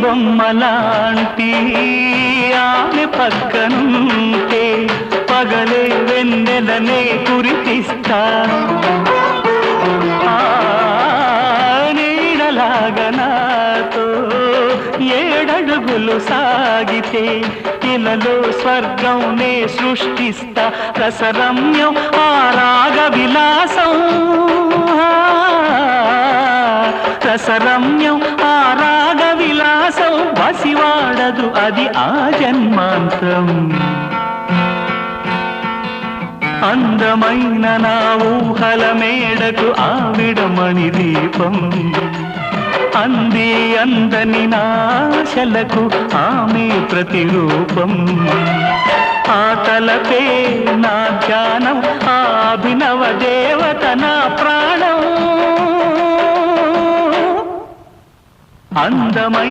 బొమ్మలాంటి ఆమె పక్కనుంటే పగలే వెన్నెలనే కురిపిస్తా నీడలాగా నాతో ఏడడుగులు సాగితే ఇలలో స్వర్గంనే సృష్టిస్తా రసరమ్యం ఆ రాగ విలాసం రసరమ్యం ఆ రాగ విలాసం వసివాడదు అది ఆ జన్మాంతం అందమైన నా ఊహల మేడకు ఆవిడమణి దీపం అంది అందని నాశలకు ఆమె ప్రతిరూపం ఆ తలపే నా ధ్యానం ఆ అభినవ దేవత నా ప్రాణం అందమై